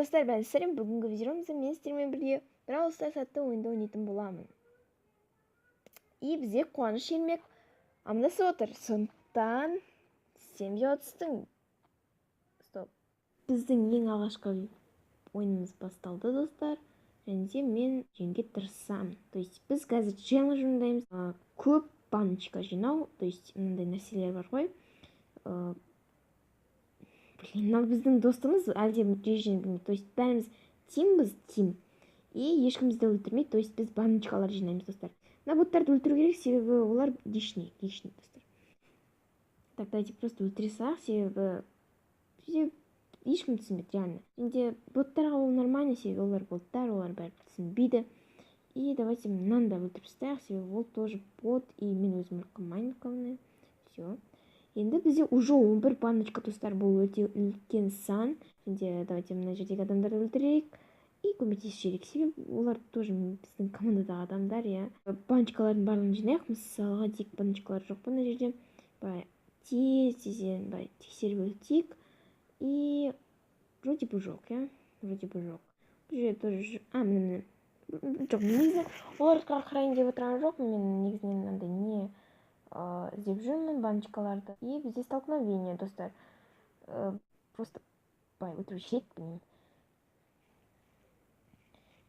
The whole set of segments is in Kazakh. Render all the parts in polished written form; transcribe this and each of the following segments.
достар, бәрі сәлем. Бүгінгі видеомызда мен сіздермен бірге Brawl Stars атты ойынды ойнайтын боламын. И бізде қуаныш ермек амандасып отыр. Сондықтан біздің ең алғашқы ойынымыз басталды, достар. Және де мен жеңуге тырысамын. То есть біз қазір челлендж ойнаймыз. Көп баночка жинау, то есть мынандай нәрселер бар ғой. Мынау біздің достымыз әлде режим білмейді. То есть бәріміз тимбіз, тим. И ешкімізді өлтірмейді. То есть біз баночкалар жинаймыз, достар. Мына боттарды өлтіру керек, себебі олар лишний, достар. Так, давайте просто өлтіре салайық, себебі ешкім түсінбейді, реально. Енді боттарға ол нормально, себебі олар боттар, олар бәрі түсінбейді. И давайте мынаны да өлтіріп тастайық, себебі ол тоже бот, и мен өзім майнкамын. Все. Енді бізде уже 11 баночка, достар, бұл өте үлкен сан. Енді давайте мына жердегі адамдарды өлтірейік и көмектесіп, себебі олар тоже біздің командадағы адамдар, иә. Баночкалардың барлығын жинайық. Мысалға тек баночкалар жоқ мына жерде. Бай тезден бай тексеріп өтейік. И вроде бы жоқ, иә. Вроде бы жоқ. Бұл жерде тоже міне. Жоқ, негізі оларға қарайын деп отырған жоқ. Мен негізінен мынандай не іздеп жүрмін баночкаларды. И бізде столкновение, достар. Просто бай өлтіруші еді, білмеймін.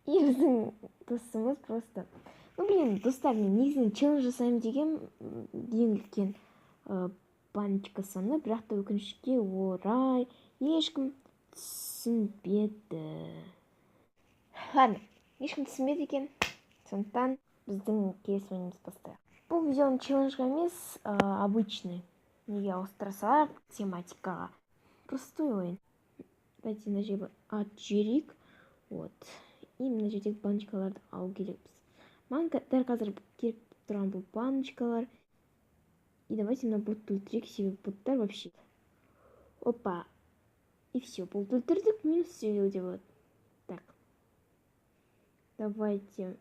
И біздің досымыз просто... достар, мен негізінен челлендж жасаймын деген ең үлкен баночка саны, бірақ та өкінішке орай ешкім түсінбеді. Ладно, ешкім түсінбеді екен. Сондықтан біздің келесі ойынымыз бастайық. Бұл видеоның челленджға емес, обычный. Неге ауыстыра салайық тематикаға. Простой ойын. Давайте мына жерге жіберейік. Вот. И мына жердегі баночкаларды алу керекпіз. Маған дәл қазір керек тұрған бұл баночкалар. И давайте мына ботты өлтірейік, себебі боттар вообще. Опа. И все, ботты өлтірдік, минус все деп болады. Так. Давайте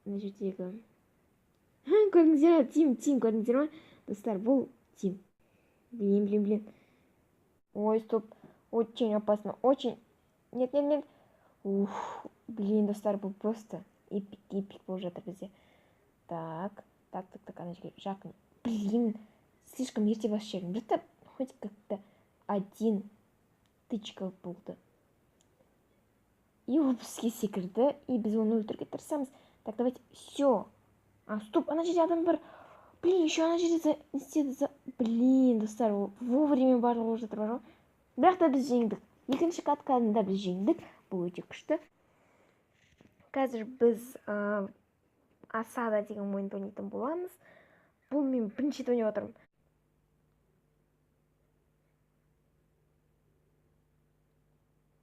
мына жердегі... Көрдіңіздер, тим, көрдіңіздер ма? Достар, бұл тим. Блин. Ой, стоп. Очень опасно, очень... Нет. Блин, достар, бұл просто эпик болып жатыр бізде. Так, ана жерге жақын. Блин, слишком ерте бас жерім. Бірақ хоть как-то один тычка болды. И ол бізге секірді, и біз оны өлтіруге тырысамыз. Так, давайте, все. Стоп, ана жерде адам бар. Блин, еще ана жерде Блин, достар, вовремя барлығы болып жатыр бар ғой. Бірақ та біз жеңдік. Екінші каткадында біз жеңдік. Бұл өте күшті. Қазір біз асада деген ойынды ойнайтын боламыз. Бұл мен бірінші рет ойнап отырмын.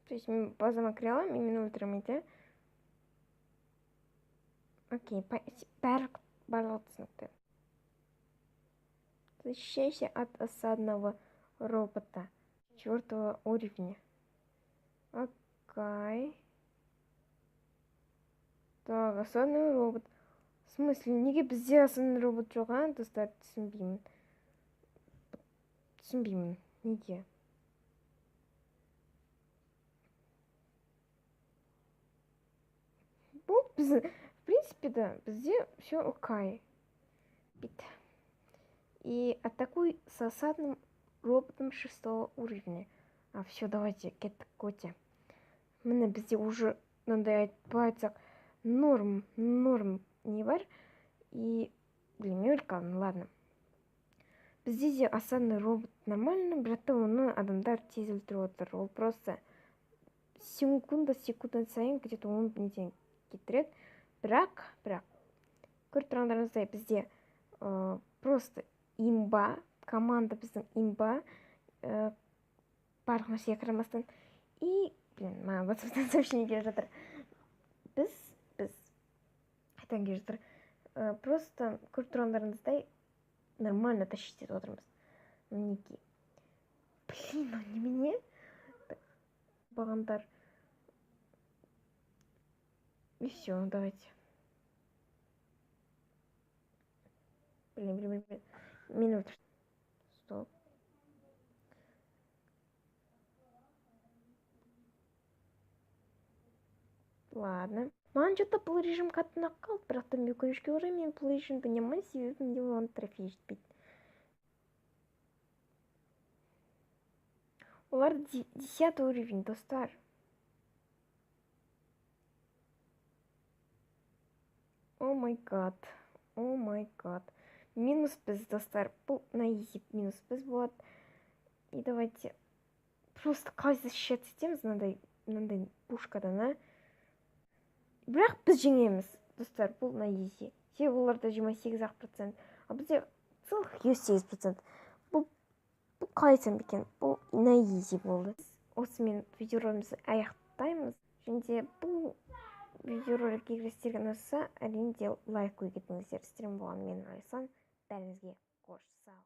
То есть мен базама кіре аламын, мені өлтіремейді. Окей, барлығы түсінікті. Защищайся от осадного робота 4 уровня. Окей. Так, осадный робот. В смысле, неге бізде осадный робот жоқ, достар, түсінбеймін. Неге? Бұл бізде, в принципе, да, бізде все окей. И атакуй с осадным роботом 6 уровня. Все, давайте, кеттік көте. Міне бізде уже, мынандай айтпайтсақ, норм не бар. И, блин, не өлкалым, ладно. Бізде де осадный робот нормально, бірақ та оны адамдар тез өлтіріп отыр. Ол просто секунд сайын где-то 10 неден кетіреді. Бірақ, көріп тұрғандарыңыздай бізде просто имба, команда біздің имба, барлық нәрсеге қарамастан. И, блин, маған WhatsApp-тан сообщение келіп жатыр. Біз қайтадан келіп жатыр. Просто көріп тұрғандарыңыздай нормально тащить етіп отырмыз. Мінекей. Блин, немене? Бағандар. И все, давайте. Блин. Минут. Стоп. Ладно. Маған что-то бұл режим қатты ұнап қалды, бірақ та өкінішке орай мен бұл режимді ойнамаймын, себебі менде оған трофей жетпейді. Олар 10 уровень, достар. О май гад. О май гад. Минус біз, достар. Бұл на изи минус біз болады. И давайте просто қалай защищаться етеміз мынандай пушкадан, а? Бірақ біз жеңеміз, достар, бұл на изи. Себебі оларда 28%, а бізде целых 8%. Бұл қалай айтсам екен, бұл на изи болды. Осымен видеоролигімізді аяқтаймыз. Және бұл видеоролик егер сіздерге ұнаса, әрине лайк қойып кетіңіздер. Сіздермен болған мен Райсан. Бәріңізге қош сау.